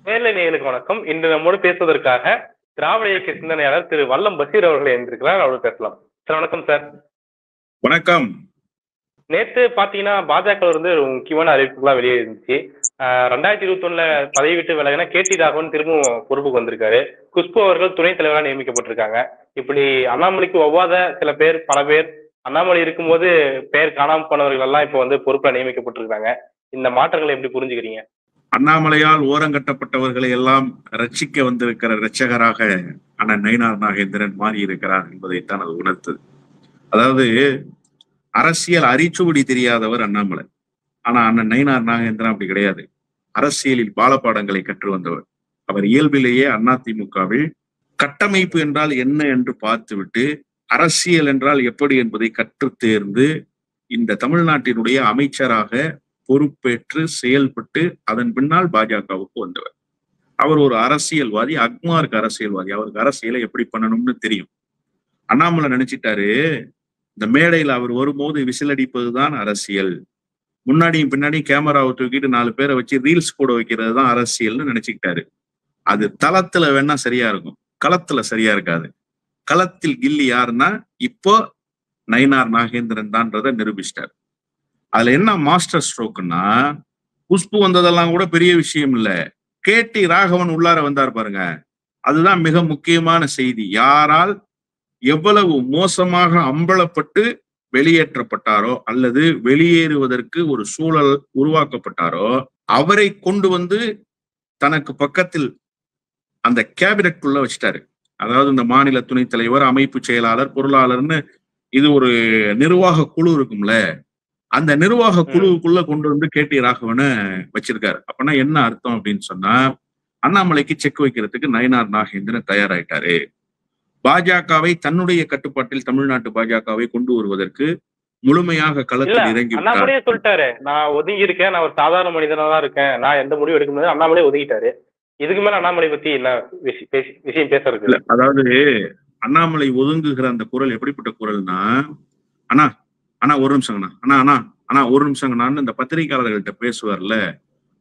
நேயர்களே நேயர்களுக்கு வணக்கம். இன்று நம்மோடு பேசுவதற்காக திராவிட இயக்க சிந்தனையாளர் திரு வல்லம் பஷீர் அவர்கள் இருந்திருக்கிறார். அவரோடு பேசலாம். சார் வணக்கம் சார். வணக்கம். நேத்து பாத்தீங்கன்னா பாஜக இருந்து ஒரு முக்கியமான அறிவிப்புகள்லாம் வெளியே இருந்துச்சு. 2021 பதவி விட்டு விலகின கேடி ராகவன் திரும்பவும் பொறுப்புக்கு வந்திருக்காரு. குஷ்பு அவர்கள் துணைத் தலைவராக நியமிக்கப்பட்டிருக்காங்க. இப்படி அண்ணாமலைக்கு ஒவ்வாத சில பேர், பல பேர் அண்ணாமலை இருக்கும்போது பெயர் காணாம போனவர்கள் எல்லாம் இப்ப வந்து பொறுப்புல நியமிக்கப்பட்டிருக்காங்க. இந்த மாற்றங்களை எப்படி புரிஞ்சுக்கிறீங்க? அண்ணாமலையால் ஓரங்கட்டப்பட்டவர்களை எல்லாம் ரட்சிக்க வந்திருக்கிற இரட்சகராக அண்ணன் நயினார் நாகேந்திரன் மாறி இருக்கிறார் என்பதைத்தான் அது உணர்த்தது. அதாவது அரசியல் அரிச்சுவடி தெரியாதவர் அண்ணாமலை. ஆனா அண்ணன் நயினார் நாகேந்திரன் அப்படி கிடையாது. அரசியலில் பாலபாடங்களை கற்று வந்தவர். அவர் இயல்பிலேயே அதிமுகவில் கட்டமைப்பு என்றால் என்ன என்று பார்த்துவிட்டு அரசியல் என்றால் எப்படி என்பதை கற்று தேர்ந்து இந்த தமிழ்நாட்டினுடைய அமைச்சராக பொறுப்பேற்று செயல்பட்டு அதன் பின்னால் பாஜகவுக்கு வந்தவர். அவர் ஒரு அரசியல்வாதி, அக்மார்க் அரசியல்வாதி. அவருக்கு அரசியலை எப்படி பண்ணணும்னு தெரியும். அண்ணாமலை நினைச்சிட்டாரு, இந்த மேடையில் அவர் வரும்போது விசில் அடிப்பதுதான் அரசியல், முன்னாடியும் பின்னாடியும் கேமராவை தூக்கிட்டு 4 பேரை வச்சு ரீல்ஸ் போட வைக்கிறது தான் அரசியல்னு நினைச்சுக்கிட்டாரு. அது தளத்துல வேணா சரியா இருக்கும், களத்துல சரியா இருக்காது. களத்தில் கில்லி யாருன்னா இப்போ நயினார் நாகேந்திரன் தான்றதை நிரூபிச்சிட்டார். அதுல என்ன மாஸ்டர் ஸ்ட்ரோக்குன்னா, குஷ்பு வந்ததெல்லாம் கூட பெரிய விஷயம் இல்ல, கேடி ராகவன் உள்ளார வந்தார் பாருங்க, அதுதான் மிக முக்கியமான செய்தி. யாரால் எவ்வளவு மோசமாக அம்பலப்பட்டு வெளியேற்றப்பட்டாரோ அல்லது வெளியேறுவதற்கு ஒரு சூழல் உருவாக்கப்பட்டாரோ அவரை கொண்டு வந்து தனக்கு பக்கத்தில் அந்த கேபினெட்குள்ள வச்சுட்டாரு. அதாவது இந்த மாநில துணைத் தலைவர், அமைப்பு செயலாளர், பொருளாளர்னு இது ஒரு நிர்வாக குழு இருக்கும்ல, அந்த நிர்வாக குழுவுக்குள்ள கொண்டு வந்து கேடி ராகவனை வச்சிருக்காரு. அப்படின்னா என்ன அர்த்தம் அப்படின்னு சொன்னா, அண்ணாமலைக்கு செக் வைக்கிறதுக்கு நயினார் நாகேந்திரன் தயாராயிட்டாரு. பாஜகவை தன்னுடைய கட்டுப்பாட்டில் தமிழ்நாட்டு பாஜகவை கொண்டு வருவதற்கு முழுமையாக களத்தில் இறங்கி அண்ணாமலையே சொல்லிட்டாரு, நான் ஒதுங்கி இருக்கேன், நான் ஒரு சாதாரண மனிதனா தான் இருக்கேன், நான் எந்த முடிவு எடுக்க முடியாது, அண்ணாமலையே ஒதுக்கிட்டாரு. இதுக்கு மேல அண்ணாமலை பத்தி என்ன விஷயம் பேசுறது இல்ல. அதாவது அண்ணாமலை ஒதுங்குகிற அந்த குரல் எப்படிப்பட்ட குரல்னா, அண்ணா அண்ணா ஒரு நிமிஷங்கண்ணா, அண்ணா அண்ணா அண்ணா ஒரு நிமிஷங்கண்ணான்னு இந்த பத்திரிகையாளர்கள்ட்ட பேசுவார்ல,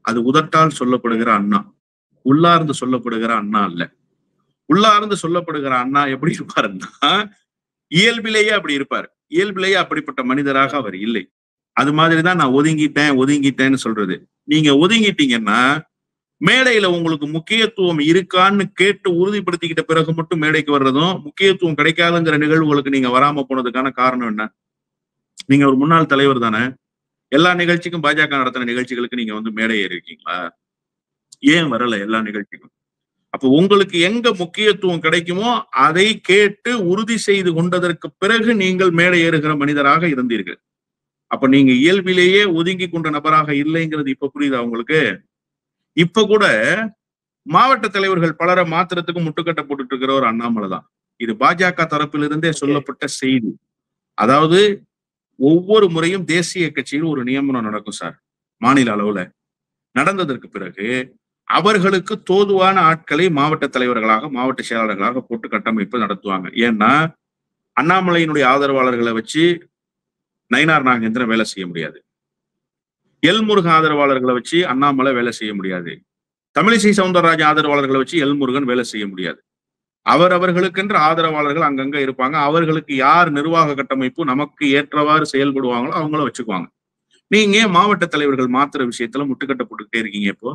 அது உதட்டால் சொல்லப்படுகிற அண்ணா, உள்ளார்ந்து சொல்லப்படுகிற அண்ணா இல்ல. உள்ளார்ந்து சொல்லப்படுகிற அண்ணா எப்படி இருப்பாருன்னா, இயல்பிலேயே அப்படி இருப்பாரு. இயல்பிலேயே அப்படிப்பட்ட மனிதராக அவர் இல்லை. அது மாதிரிதான் நான் ஒதுங்கிட்டேன்னு சொல்றது. நீங்க ஒதுங்கிட்டீங்கன்னா மேடையில உங்களுக்கு முக்கியத்துவம் இருக்கான்னு கேட்டு உறுதிப்படுத்திக்கிட்ட பிறகு மட்டும் மேடைக்கு வர்றதும், முக்கியத்துவம் கிடைக்காதுங்கிற நிகழ்வுகளுக்கு நீங்க வராம போனதுக்கான காரணம் என்ன? நீங்க ஒரு முன்னாள் தலைவர் தானே. எல்லா நிகழ்ச்சிக்கும், பாஜக நடத்தின நிகழ்ச்சிகளுக்கு நீங்க வந்து மேடை ஏறி இருக்கீங்களா? ஏன் வரல எல்லா நிகழ்ச்சிக்கும்? அப்போ உங்களுக்கு எங்க முக்கியத்துவம் கிடைக்குமோ அதை கேட்டு உறுதி செய்து கொண்டதற்கு பிறகு நீங்கள் மேடை ஏறுகிற மனிதராக இருந்தீர்கள். அப்ப நீங்க இயல்பிலேயே ஒதுங்கி கொண்ட நபராக இல்லைங்கிறது இப்ப புரியுதா உங்களுக்கு? இப்ப கூட மாவட்ட தலைவர்கள் பலரை மாத்திரத்துக்கு முட்டுக்கட்டை போட்டுட்டு இருக்கிற ஒரு அண்ணாமலை தான். இது பாஜக தரப்பிலிருந்தே சொல்லப்பட்ட செய்தி. அதாவது ஒவ்வொரு முறையும் தேசிய கட்சியில் ஒரு நியமனம் நடக்கும் சார், மாநில அளவுல. நடந்ததற்கு பிறகு அவர்களுக்கு தோதுவான ஆட்களை மாவட்ட தலைவர்களாக, மாவட்ட செயலாளர்களாக போட்டு கட்டமைப்பு நடத்துவாங்க. ஏன்னா அண்ணாமலையினுடைய ஆதரவாளர்களை வச்சு நயினார் நாகேந்திரன் வேலை செய்ய முடியாது. எல்முருகன் ஆதரவாளர்களை வச்சு அண்ணாமலை வேலை செய்ய முடியாது. தமிழிசை சவுந்தரராஜன் ஆதரவாளர்களை வச்சு எல்முருகன் வேலை செய்ய முடியாது. அவர்களுக்கென்று ஆதரவாளர்கள் அங்கங்க இருப்பாங்க. அவர்களுக்கு யார் நிர்வாக கட்டமைப்பு நமக்கு ஏற்றவாறு செயல்படுவாங்களோ அவங்கள வச்சுக்குவாங்க. நீங்க ஏன் மாவட்ட தலைவர்கள் மாத்திர விஷயத்துல முட்டுக்கட்டை போட்டுக்கிட்டே இருக்கீங்க? இப்போ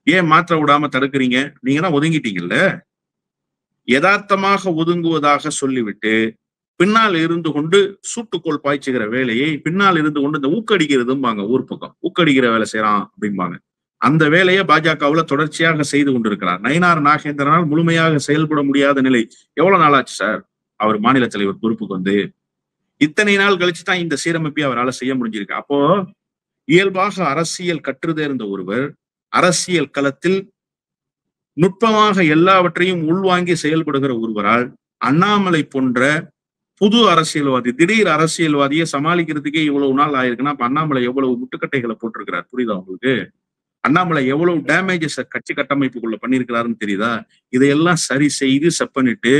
ஏன் மாற்ற விடாம தடுக்கிறீங்க? நீங்க தான் ஒதுங்கிட்டீங்கல்ல. யதார்த்தமாக ஒதுங்குவதாக சொல்லிவிட்டு பின்னால் இருந்து கொண்டு சூட்டுக்கோள் பாய்ச்சுகிற வேலையை பின்னால் இருந்து கொண்டு இந்த ஊக்கடிக்கிறதும்பாங்க, ஊர் பக்கம் ஊக்கடிக்கிற வேலை செய்யறான் அப்படிம்பாங்க. அந்த வேலையை பாஜகவுல தொடர்ச்சியாக செய்து கொண்டிருக்கிறார். நயினார் நாகேந்திரனால் முழுமையாக செயல்பட முடியாத நிலை. எவ்வளவு நாளாச்சு சார் அவர் மாநில தலைவர் பொறுப்புக்கு வந்து? இத்தனை நாள் கழிச்சுதான் இந்த சீரமைப்பை அவரால் செய்ய முடிஞ்சிருக்கு. அப்போ இயல்பாக அரசியல் கற்றுதேர்ந்த ஒருவர் அரசியல் களத்தில் நுட்பமாக எல்லாவற்றையும் உள்வாங்கி செயல்படுகிற ஒருவரால் அண்ணாமலை போன்ற புது அரசியல்வாதி, திடீர் அரசியல்வாதியை சமாளிக்கிறதுக்கே இவ்வளவு நாள் ஆயிருக்குன்னா அப்ப அண்ணாமலை எவ்வளவு முட்டுக்கட்டைகளை போட்டிருக்கிறார் புரியுதா உங்களுக்கு? அண்ணாமலை எவ்வளவு டேமேஜஸ் கட்சி கட்டமைப்புக்குள்ள பண்ணிருக்கிறாருன்னு தெரியுதா? இதையெல்லாம் சரி செய்து செப்பனிட்டு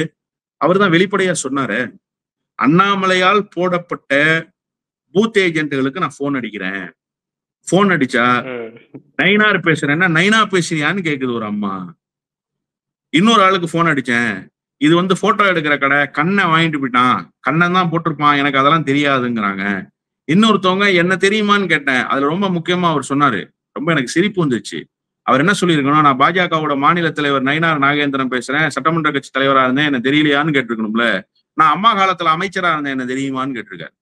அவர் தான் வெளிப்படையா சொன்னாரு, அண்ணாமலையால் போடப்பட்ட பூத் ஏஜென்ட்டுகளுக்கு நான் போன் அடிக்கிறேன், போன் அடிச்சா நைனார் பேசுறேன்னா நைனா பேசுறியான்னு கேக்குது ஒரு அம்மா. இன்னொரு ஆளுக்கு போன் அடிச்சேன், இது வந்து போட்டோ எடுக்கிற கடை, கண்ணை வாங்கிட்டு போயிட்டான், கண்ணன் தான் போட்டிருப்பான், எனக்கு அதெல்லாம் தெரியாதுங்கிறாங்க. இன்னொருத்தவங்க என்ன தெரியுமான்னு கேட்டேன், அதுல ரொம்ப முக்கியமா அவர் சொன்னாரு, ரொம்ப எனக்கு சிரிப்பு வந்துச்சு. அவர் என்ன சொல்லியிருக்கணும், நான் பாஜகவோட மாநில தலைவர் நயினார் நாகேந்திரன் பேசுறேன், சட்டமன்ற கட்சி தலைவரா இருந்தேன், என்ன தெரியலையான்னு கேட்டிருக்கணும்ல. நான் அம்மா காலத்துல அமைச்சரா இருந்தேன், என்ன தெரியுமான்னு கேட்டிருக்காரு.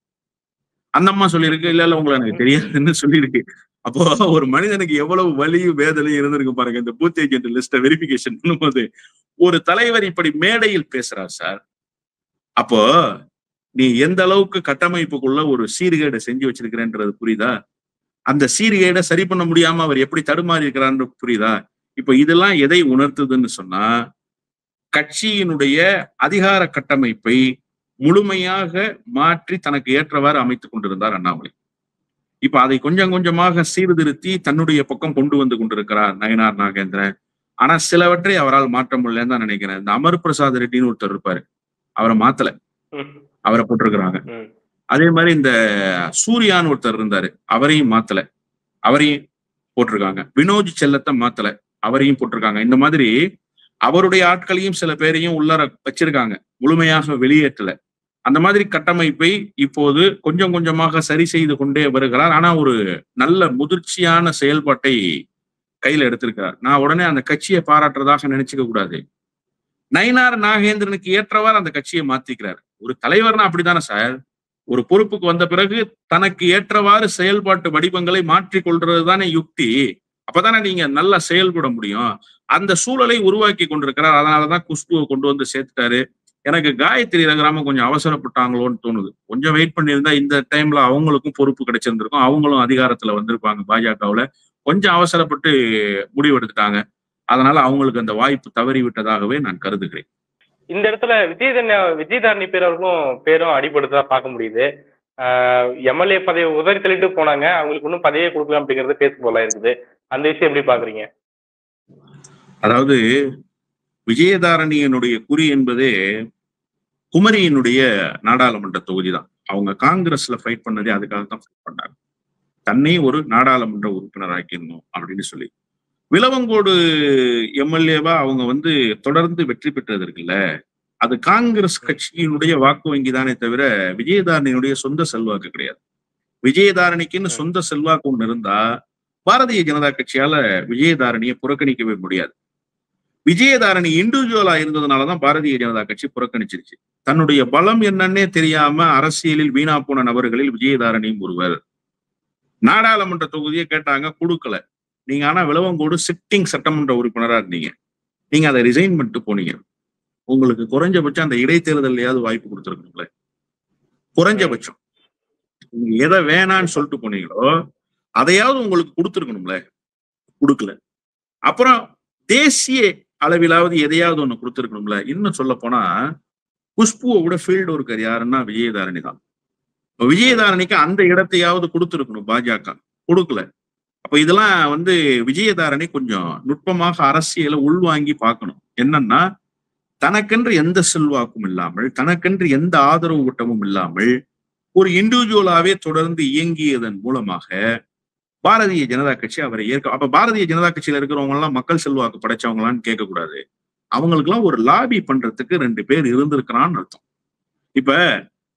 அந்த அம்மா சொல்லியிருக்கு, இல்ல இல்ல உங்களை எனக்கு தெரியாதுன்னு சொல்லியிருக்கு. அப்போ ஒரு மனிதனுக்கு எவ்வளவு வலியும் வேதனையும் இருந்திருக்கு பாருங்க இந்த பூத் ஏஜென்ட் லிஸ்ட வெரிஃபிகேஷன் பண்ணும்போது. ஒரு தலைவர் இப்படி மேடையில் பேசுறார் சார். அப்போ நீ எந்த அளவுக்கு கட்டமைப்புக்குள்ள ஒரு சீர்கேடை செஞ்சு வச்சிருக்கிறேன்றது புரியுதா? அந்த சீர்கேடை சரி பண்ண முடியாம அவர் எப்படி தடுமாறி இருக்கிறான்னு புரியுதா? இப்ப இதெல்லாம் எதை உணர்த்துதுன்னு சொன்னா, கட்சியினுடைய அதிகார கட்டமைப்பை முழுமையாக மாற்றி தனக்கு ஏற்றவாறு அமைத்துக் கொண்டிருந்தார் அண்ணாமலை. இப்ப அதை கொஞ்சம் கொஞ்சமாக சீர்திருத்தி தன்னுடைய பக்கம் கொண்டு வந்து கொண்டிருக்கிறார் நயினார் நாகேந்திரன். ஆனா சிலவற்றை அவரால் மாற்ற முடியலன்னு தான் நினைக்கிறேன். இந்த அமர் பிரசாத் ரெட்டின்னு ஒருத்தர் இருப்பாரு, அவரை மாத்தல, அவரை போட்டிருக்கிறாங்க. அதே மாதிரி இந்த சூர்யான்னு ஒருத்தர் இருந்தாரு, அவரையும் மாத்தல, அவரையும் போட்டிருக்காங்க. வினோஜ் செல்லத்தை மாத்தல, அவரையும் போட்டிருக்காங்க. இந்த மாதிரி அவருடைய ஆட்களையும் சில பேரையும் உள்ளார வச்சிருக்காங்க, முழுமையாக வெளியேற்றல. அந்த மாதிரி கட்டமைப்பை இப்போது கொஞ்சம் கொஞ்சமாக சரி செய்து கொண்டே வருகிறார். ஆனா ஒரு நல்ல முதிர்ச்சியான செயல்பாட்டை கையில எடுத்திருக்கிறார். நான் உடனே அந்த கட்சியை பாராட்டுறதாக நினைச்சுக்க கூடாது. நயினார் நாகேந்திரனுக்கு ஏற்றவாறு அந்த கட்சியை மாத்திக்கிறார். ஒரு தலைவர்னா அப்படித்தானே சார், ஒரு பொறுப்புக்கு வந்த பிறகு தனக்கு ஏற்றவாறு செயல்பாட்டு வடிவங்களை மாற்றிக் கொள்றது தானே யுக்தி. அப்பதானே நீங்க நல்லா செயல்பட முடியும். அந்த சூழலை உருவாக்கி கொண்டிருக்கிறார். அதனாலதான் குஷ்புவை கொண்டு வந்து சேர்த்துட்டாரு. எனக்கு காயத்ரி ரகுராம கொஞ்சம் அவசரப்பட்டாங்களோன்னு தோணுது. கொஞ்சம் வெயிட் பண்ணியிருந்தா இந்த டைம்ல அவங்களுக்கும் பொறுப்பு கிடைச்சிருந்திருக்கும், அவங்களும் அதிகாரத்துல வந்திருப்பாங்க. பாஜகவுல கொஞ்சம் அவசரப்பட்டு முடிவெடுத்துட்டாங்க. அதனால அவங்களுக்கு அந்த வாய்ப்பு தவறி விட்டதாகவே நான் கருதுகிறேன். இந்த இடத்துல விஜயதாரணி பேரும் அடிபடுத்ததா பார்க்க முடியுது. எம்எல்ஏ பதவி உதறி தள்ளிட்டு போனாங்க, அவங்களுக்கு இன்னும் பதவியே கொடுக்கலாம் அப்படிங்கறது பேச போல இருக்குது. அந்த விஷயம் எப்படி பாக்குறீங்க? அதாவது விஜயதாரணியினுடைய குறி என்பதே குமரியினுடைய நாடாளுமன்ற தொகுதி தான். அவங்க காங்கிரஸ்ல ஃபைட் பண்ணதே அதுக்காக தான் ஃபைட் பண்ணாங்க, தன்னை ஒரு நாடாளுமன்ற உறுப்பினர் ஆக்கிடணும் அப்படின்னு சொல்லி. விளவங்கோடு எம்எல்ஏவா அவங்க வந்து தொடர்ந்து வெற்றி பெற்றது இருக்குல்ல, அது காங்கிரஸ் கட்சியினுடைய வாக்கு வங்கி தானே தவிர விஜயதாரணியினுடைய சொந்த செல்வாக்கு கிடையாது. விஜயதாரணிக்குன்னு சொந்த செல்வாக்கு ஒண்ணு இருந்தா பாரதிய ஜனதா கட்சியால விஜயதாரணியை புறக்கணிக்கவே முடியாது. விஜயதாரணி இண்டிவிஜுவலா இருந்ததுனாலதான் பாரதிய ஜனதா கட்சி புறக்கணிச்சிருச்சு. தன்னுடைய பலம் என்னன்னே தெரியாம அரசியலில் வீணா போன நபர்களில் விஜயதாரணியும் ஒருவர். நாடாளுமன்ற தொகுதியை கேட்டாங்க, கொடுக்கல. நீங்க ஆனா விளவங்கோடு சிட்டிங் சட்டமன்ற உறுப்பினரா இருந்தீங்க, நீங்க அதை ரிசைன் பண்ணிட்டு போனீங்க. உங்களுக்கு குறைஞ்சபட்சம் அந்த இடைத்தேர்தலையாவது வாய்ப்பு கொடுத்துருக்கணும்ல. குறைஞ்சபட்சம் நீங்க எதை வேணான்னு சொல்லிட்டு போனீங்களோ அதையாவது உங்களுக்கு கொடுத்துருக்கணும்ல, கொடுக்கல. அப்புறம் தேசிய அளவிலாவது எதையாவது ஒண்ணு கொடுத்துருக்கணும்ல. இன்னும் சொல்ல போனா குஷ்புவை விட ஃபீல்டு ஒர்க்கர் யாருன்னா விஜயதாரணி தான். விஜயதாரணிக்கு அந்த இடத்தையாவது கொடுத்துருக்கணும், பாஜக கொடுக்கல. அப்ப இதெல்லாம் வந்து விஜயதாரணி கொஞ்சம் நுட்பமாக அரசியலை உள்வாங்கி பார்க்கணும். என்னன்னா, தனக்கென்று எந்த செல்வாக்கும் இல்லாமல், தனக்கென்று எந்த ஆதரவு கூட்டமும் இல்லாமல் ஒரு இண்டிவிஜுவலாவே தொடர்ந்து இயங்கியதன் மூலமாக பாரதிய ஜனதா கட்சி அவரை அப்ப பாரதிய ஜனதா கட்சியில இருக்கிறவங்க எல்லாம் மக்கள் செல்வாக்கு படைச்சவங்களான்னு கேட்கக்கூடாது. அவங்களுக்கு எல்லாம் ஒரு லாபி பண்றதுக்கு 2 பேர் இருந்திருக்கிறான்னு அர்த்தம். இப்ப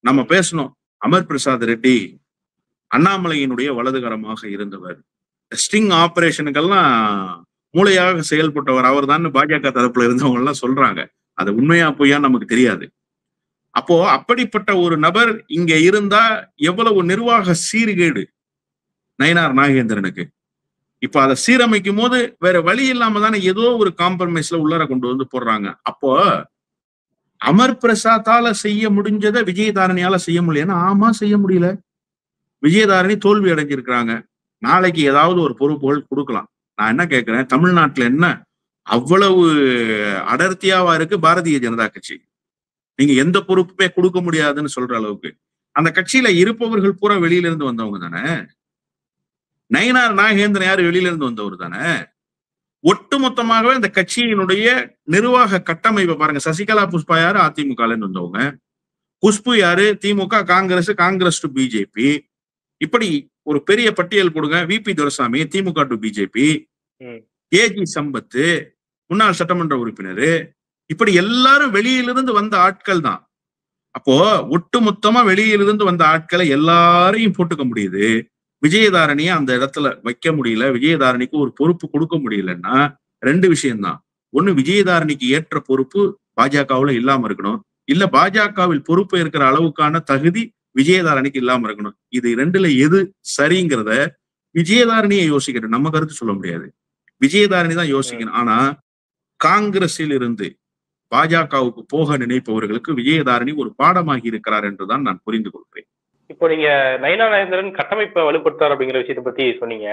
நம்ம பேசணும், அமர் பிரசாத் ரெட்டி அண்ணாமலையினுடைய வலதுகரமாக இருந்தவர், ஸ்டிங் ஆபரேஷனுக்கெல்லாம் மூளையாக செயல்பட்டவர் அவர் தான் பாஜக தரப்புல இருந்தவங்க எல்லாம் சொல்றாங்க. அது உண்மையா பொய்யா நமக்கு தெரியாது. அப்போ அப்படிப்பட்ட ஒரு நபர் இங்க இருந்தா எவ்வளவு நிர்வாக சீர்கேடு நயினார் நாகேந்திரனுக்கு. இப்ப அதை சீரமைக்கும் போது வேற வழி இல்லாம தானே ஏதோ ஒரு காம்ப்ரமைஸ்ல உள்ளார கொண்டு வந்து போடுறாங்க. அப்போ அமர் பிரசாத்தால செய்ய முடிஞ்சதை விஜயதாரணியால செய்ய முடியல. ஆமா, செய்ய முடியல. விஜயதாரணி தோல்வி அடைஞ்சிருக்கிறாங்க. நாளைக்கு ஏதாவது ஒரு பொறுப்புகள் கொடுக்கலாம். நான் என்ன கேட்கிறேன், தமிழ்நாட்டுல என்ன அவ்வளவு அடர்த்தியாவா இருக்கு பாரதிய ஜனதா கட்சி? நீங்க எந்த பொறுப்புமே கொடுக்க முடியாதுன்னு சொல்ற அளவுக்கு அந்த கட்சியில இருப்பவர்கள் பூரா வெளியில இருந்து வந்தவங்க தானே. நயினார் நாகேந்திரன் யாரு, வெளியில இருந்து வந்தவர் தானே. ஒட்டுமொத்தமாகவே இந்த கட்சியினுடைய நிர்வாக கட்டமைப்பை பாருங்க. சசிகலா புஷ்பா யாரு, அதிமுக இருந்து வந்தவங்க. குஷ்பு யாரு, DMK, Congress, Congress to BJP. இப்படி ஒரு பெரிய பட்டியல் கொடுங்க. VP Duraisamy, DMK to BJP, AG Sampath, முன்னாள் சட்டமன்ற உறுப்பினர், இப்படி எல்லாரும் வெளியிலிருந்து வந்த ஆட்கள் தான். அப்போ ஒட்டு மொத்தமா வெளியிலிருந்து வந்த ஆட்களை எல்லாரையும் போட்டுக்க முடியுது. விஜயதாரணியை அந்த இடத்துல வைக்க முடியல, விஜயதாரணிக்கு ஒரு பொறுப்பு கொடுக்க முடியலன்னா 2 விஷயம்தான். ஒண்ணு, விஜயதாரணிக்கு ஏற்ற பொறுப்பு பாஜகவுல இல்லாம இருக்கணும். இல்ல பாஜகவில் பொறுப்பு இருக்கிற அளவுக்கான தகுதி விஜயதாரணிக்கு இல்லாம இருக்கணும். இது 2ல எது சரிங்கிறத விஜயதாரணியை யோசிக்கணும். நம்ம கருத்து சொல்ல முடியாது, விஜயதாரணி தான் யோசிக்கணும். ஆனா காங்கிரஸில் இருந்து பாஜகவுக்கு போக நினைப்பவர்களுக்கு விஜயதாரணி ஒரு பாடமாகி இருக்கிறார் என்றுதான் நான் புரிந்து கொள்கிறேன். இப்போ நீங்க நயினா நாகேந்திரன் கட்டமைப்பை வலுப்படுத்தார் அப்படிங்கிற விஷயத்தை பத்தி சொன்னீங்க.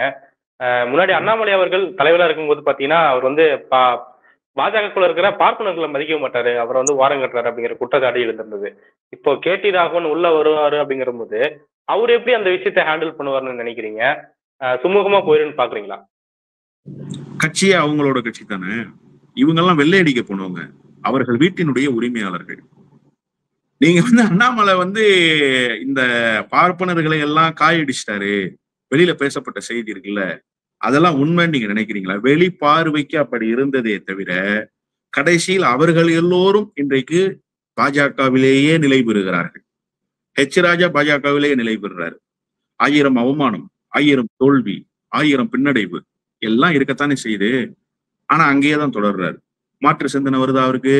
முன்னாடி அண்ணாமலை அவர்கள் தலைவரா இருக்கும்போது பாத்தீங்கன்னா அவர் வந்து பாஜகக்குள்ள இருக்கிற பார்ப்பனர்களை மதிக்க மாட்டாரு, அவர் வந்து வாரம் கட்டுறாரு அப்படிங்கிற குற்றச்சாட்டு எழுந்திருந்தது. இப்போ கேடி ராகவன் உள்ள வருவாரு அப்படிங்கிற போது அவர் எப்படி அந்த விஷயத்தை ஹேண்டில் பண்ணுவார்னு நினைக்கிறீங்க? சுமூகமா போயிருன்னு பாக்குறீங்களா? கட்சியே அவங்களோட கட்சி தானே. இவங்கெல்லாம் வெள்ளை அடிக்க போனவங்க, அவர்கள் வீட்டினுடைய உரிமையாளர்கள். நீங்க வந்து அண்ணாமலை வந்து இந்த பார்ப்பனர்களை எல்லாம் காயடிச்சிட்டாரு, வெளியில பேசப்பட்ட செய்தி இருக்குல்ல, அதெல்லாம் உண்மைன்னு நீங்க நினைக்கிறீங்களா? வெளி பார்வைக்கு அப்படி இருந்ததே தவிர கடைசியில் அவர்கள் எல்லோரும் இன்றைக்கு பாஜகவிலேயே நிலை பெறுகிறார்கள். ஹெச் ராஜா பாஜகவிலேயே நிலை பெறுறாரு. 1000 அவமானம், 1000 தோல்வி, 1000 பின்னடைவு எல்லாம் இருக்கத்தானே செய்யுது. ஆனா அங்கேயேதான் தொடர்றாரு. மாற்று சிந்தனை வருதா அவருக்கு?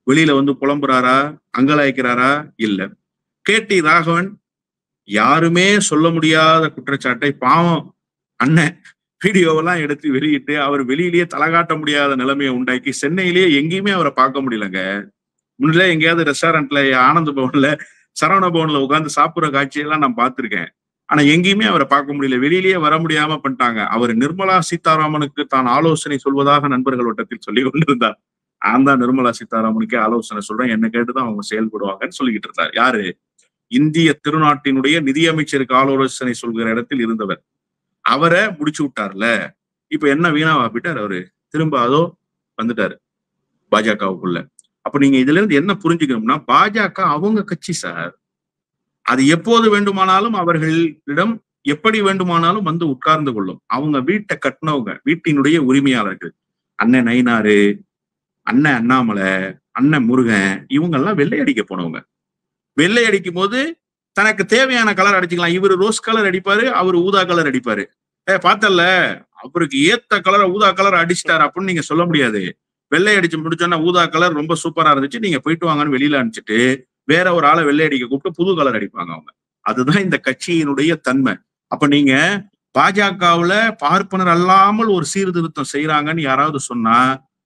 வெளியில வந்து புலம்புறாரா, அங்கலாய்க்கிறாரா? இல்ல. கேடி ராகவன் யாருமே சொல்ல முடியாத குற்றச்சாட்டை பாவம் அண்ணன் வீடியோவெல்லாம் எடுத்து வெளியிட்டு அவர் வெளியிலேயே தலகாட்ட முடியாத நிலைமையை உண்டாக்கி சென்னையிலேயே எங்கேயுமே அவரை பார்க்க முடியலங்க. முன்னே எங்கேயாவது ரெஸ்டாரண்ட்ல, ஆனந்த பவன்ல, சரவண பவன்ல உட்கார்ந்து சாப்பிடுற காட்சியெல்லாம் நான் பார்த்திருக்கேன். ஆனா எங்கேயுமே அவரை பார்க்க முடியல, வெளியிலேயே வர முடியாம பண்ணிட்டாங்க. அவர் நிர்மலா சீதாராமனுக்கு தான் ஆலோசனை சொல்வதாக நண்பர்கள் வட்டத்தில் சொல்லி கொண்டிருந்தார். நான் தான் நிர்மலா சீதாராமனுக்கே ஆலோசனை சொல்றேன், என்ன கேட்டுதான் அவங்க செயல்படுவாங்கன்னு சொல்லிக்கிட்டு இருந்தார். யாரு? இந்திய திருநாட்டினுடைய நிதியமைச்சருக்கு ஆலோசனை சொல்கிற இடத்தில் இருந்தவர். அவரை முடிச்சு விட்டார்ல. இப்ப என்ன வீணாவா போயிட்டார் அவரு? திரும்ப அதோ வந்துட்டாரு பாஜகவுக்குள்ள. அப்ப நீங்க இதுல இருந்து என்ன புரிஞ்சுக்கணும்னா, பாஜக அவங்க கட்சி சார். அது எப்போது வேண்டுமானாலும் அவர்களிடம் எப்படி வேண்டுமானாலும் வந்து உட்கார்ந்து கொள்ளும். அவங்க வீட்டை கட்டினவங்க, வீட்டினுடைய உரிமையாளர்கள். அண்ணன் நயினாரு, அண்ணன் அண்ணாமலை, அண்ணன் முருகன், இவங்க எல்லாம் வெள்ளை அடிக்க போனவங்க. வெள்ளை அடிக்கும் போது தனக்கு தேவையான கலர் அடிச்சுக்கலாம். இவரு ரோஸ் கலர் அடிப்பாரு, அவரு ஊதா கலர் அடிப்பாரு. பார்த்தல அவருக்கு ஏத்த கலரை ஊதா கலர் அடிச்சிட்டாரு அப்படின்னு நீங்க சொல்ல முடியாது. வெள்ளை அடிச்சு முடிச்சோன்னா ஊதா கலர் ரொம்ப சூப்பரா இருந்துச்சு, நீங்க போயிட்டு வாங்கன்னு வெளியில அனுப்பிச்சிட்டு வேற ஒரு ஆளை வெள்ளை அடிக்க கூப்பிட்டு புது கலர் அடிப்பாங்க அவங்க. அதுதான் இந்த கட்சியினுடைய தன்மை. அப்ப நீங்க பாஜகவுல பார்ப்பனர் அல்லாமல் ஒரு சீர்திருத்தம் செய்யறாங்கன்னு யாராவது சொன்னா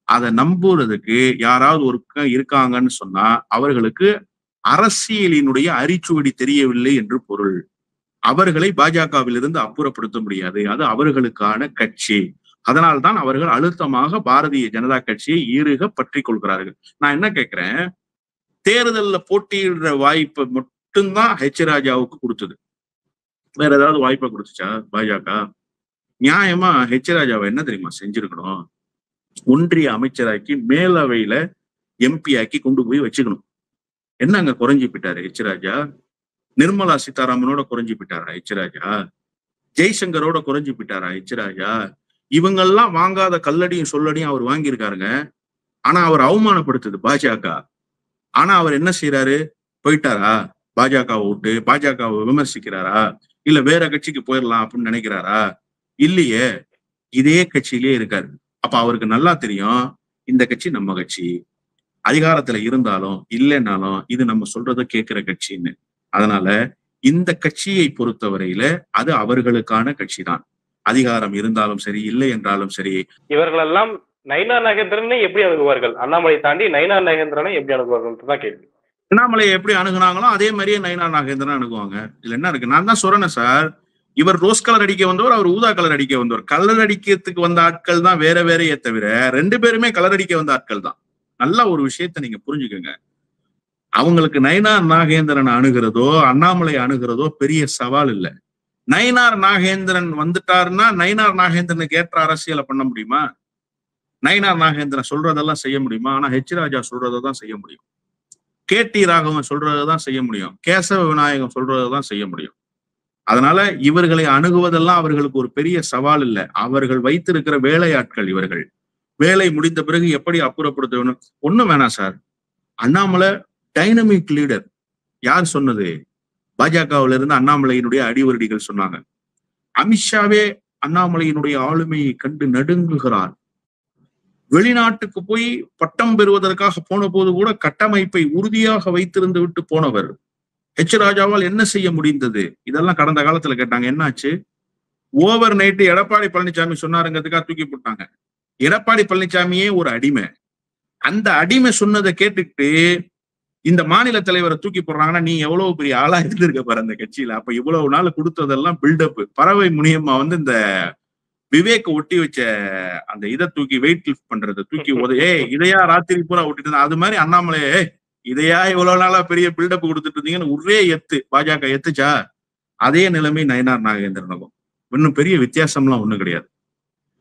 அதை நம்புறதுக்கு யாராவது ஒரு இருக்காங்கன்னு சொன்னா அவர்களுக்கு அரசியலினுடைய அரிச்சுவடி தெரியவில்லை என்று பொருள். அவர்களை பாஜகவிலிருந்து அப்புறப்படுத்த முடியாது, அது அவர்களுக்கான கட்சி. அதனால்தான் அவர்கள் அழுத்தமாக பாரதிய ஜனதா கட்சியை ஈறுக பற்றி கொள்கிறார்கள். நான் என்ன கேட்கிறேன், தேர்தல்ல போட்டியிடுற வாய்ப்பை மட்டும்தான் ஹெச் ராஜாவுக்கு கொடுத்தது, வேற ஏதாவது வாய்ப்பை கொடுத்துச்சா பாஜக? நியாயமா ஹெச் ராஜாவை என்ன தெரியுமா செஞ்சிருக்கணும்? ஒன்றிய அமைச்சராக்கி மேலவையில எம்பி ஆக்கி கொண்டு போய் வச்சுக்கணும். என்ன அங்க குறைஞ்சி போயிட்டாரு ஹெச் ராஜா? நிர்மலா சீதாராமனோட குறைஞ்சி போயிட்டாரா ஹெச் ராஜா? ஜெய்சங்கரோட குறைஞ்சி போயிட்டாரா ஹெச் ராஜா? இவங்கெல்லாம் வாங்காத கல்லடியும் சொல்லடியும் அவர் வாங்கியிருக்காருங்க. ஆனா அவர் அவமானப்படுத்துது பாஜக. ஆனா அவர் என்ன செய்யறாரு? போயிட்டாரா பாஜகவை விட்டு? பாஜகவை விமர்சிக்கிறாரா? இல்ல வேற கட்சிக்கு போயிடலாம் அப்படின்னு நினைக்கிறாரா? இல்லையே, இதே கட்சியிலேயே இருக்காரு. அப்ப அவருக்கு நல்லா தெரியும் இந்த கட்சி நம்ம கட்சி, அதிகாரத்துல இருந்தாலும் இல்லைன்னாலும் இது நம்ம சொல்றதை கேட்கிற கட்சின்னு. அதனால இந்த கட்சியை பொறுத்தவரையில அது அவர்களுக்கான கட்சி தான். அதிகாரம் இருந்தாலும் சரி, இல்லை என்றாலும் சரி. இவர்களெல்லாம் நயினா நாகேந்திரனை எப்படி அணுகுவார்கள்? அண்ணாமலை தாண்டி நயினா நாகேந்திரனை எப்படி அணுகுவார்கள் தான் கேள்வி. அண்ணாமலையை எப்படி அணுகுனாங்களோ அதே மாதிரியே நயினா நாகேந்திரன் அணுகுவாங்க. இதுல என்ன இருக்கு? நான் தான் சொல்றேன் சார், இவர் ரோஸ் கலர் அடிக்க வந்தவர், அவர் ஊதா கலர் அடிக்க வந்தவர். கலர் அடிக்கிறதுக்கு வந்த ஆட்கள் தான் வேற வேறையே தவிர 2 பேருமே கலர் அடிக்க வந்த ஆட்கள் தான். நல்ல ஒரு விஷயத்த நீங்க புரிஞ்சுக்கோங்க. அவங்களுக்கு நயினார் நாகேந்திரன் அணுகிறதோ அண்ணாமலை அணுகிறதோ பெரிய சவால் இல்லை. நயினார் நாகேந்திரன் வந்துட்டாருன்னா நயினார் நாகேந்திரனுக்கு ஏற்ற அரசியலை பண்ண முடியுமா? நயினார் நாகேந்திரன் சொல்றதெல்லாம் செய்ய முடியுமா? ஆனா ஹெச் ராஜா சொல்றதான் செய்ய முடியும். கேடி ராகவன் சொல்றதான் செய்ய முடியும். கேசவ விநாயகம் சொல்றதான் செய்ய முடியும். அதனால இவர்களை அணுகுவதெல்லாம் அவர்களுக்கு ஒரு பெரிய சவால் இல்லை. அவர்கள் வைத்திருக்கிற வேலையாட்கள் இவர்கள். வேலை முடிந்த பிறகு எப்படி அப்புறப்படுத்தணும் ஒண்ணும் வேணாம் சார். Annamalai dynamic leader. யார் சொன்னது? பாஜகவில இருந்து அண்ணாமலையினுடைய அடிவருடிகள் சொன்னாங்க. அமித்ஷாவே அண்ணாமலையினுடைய ஆளுமையை கண்டு நடுங்குகிறார். வெளிநாட்டுக்கு போய் பட்டம் பெறுவதற்காக போன போது கூட கட்டமைப்பை உறுதியாக வைத்திருந்து விட்டு போனவர். ராஜாவால் என்ன செய்ய முடிந்தது? இதெல்லாம் கடந்த காலத்துல கேட்டாங்க. என்னாச்சு? ஓவர் நைட்டு எடப்பாடி பழனிசாமி சொன்னாருங்கிறதுக்காக தூக்கி போட்டாங்க. எடப்பாடி பழனிசாமியே ஒரு அடிமை. அந்த அடிமை சொன்னதை கேட்டுக்கிட்டு இந்த மாநில தலைவரை தூக்கி போடுறாங்கன்னா நீ எவ்வளவு பெரிய ஆளா இருந்திருக்க பாரு அந்த கட்சியில. அப்ப இவ்வளவு நாள் கொடுத்ததெல்லாம் பில்டப். பறவை முனியம்மா இந்த விவேக் ஒட்டி வச்ச அந்த இதை தூக்கி வெயிட் லிஃப்ட் பண்றது தூக்கி இதையா ராத்திரி பூரா விட்டுட்டு அது மாதிரி அண்ணாமலையே இதையா இவ்வளவு நாளா பெரிய பில்டப் கொடுத்துட்டு இருந்தீங்கன்னு ஒரே எத்து பாஜக எத்துச்சா. அதே நிலைமை நயினார் நாகேந்திரனுக்கும். இன்னும் பெரிய வித்தியாசம்லாம் ஒண்ணும் கிடையாது.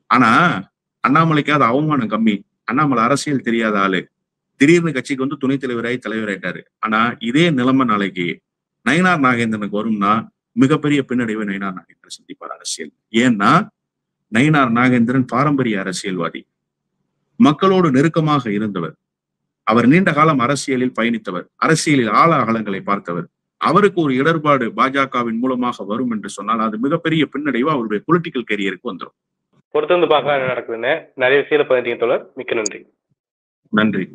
ஆனா அண்ணாமலைக்கு அது அவமானம் கம்மி. அண்ணாமலை அரசியல் தெரியாத ஆளு. திடீர்னு கட்சிக்கு துணைத் தலைவராயிட்டாரு. ஆனா இதே நிலைமை நாளைக்கு நயினார் நாகேந்திரனுக்கு வரும்னா மிகப்பெரிய பின்னடைவை நயினார் நாகேந்திரன் சந்திப்பார் அரசியல். ஏன்னா நயினார் நாகேந்திரன் பாரம்பரிய அரசியல்வாதி. மக்களோடு நெருக்கமாக இருந்தவர். அவர் நீண்ட காலம் அரசியலில் பயணித்தவர். அரசியலில் ஆழ அகலங்களை பார்த்தவர். அவருக்கு ஒரு இடர்பாடு பாஜகவின் மூலமாக வரும் என்று சொன்னால் அது மிகப்பெரிய பின்னடைவு அவருடைய பொலிட்டிக்கல் கேரியருக்கு வந்துடும். பொறுத்திருந்து பார்க்க நடக்குதுன்னு நிறைய விஷயத்தை பதினீங்க தோழர். மிக்க நன்றி. நன்றி.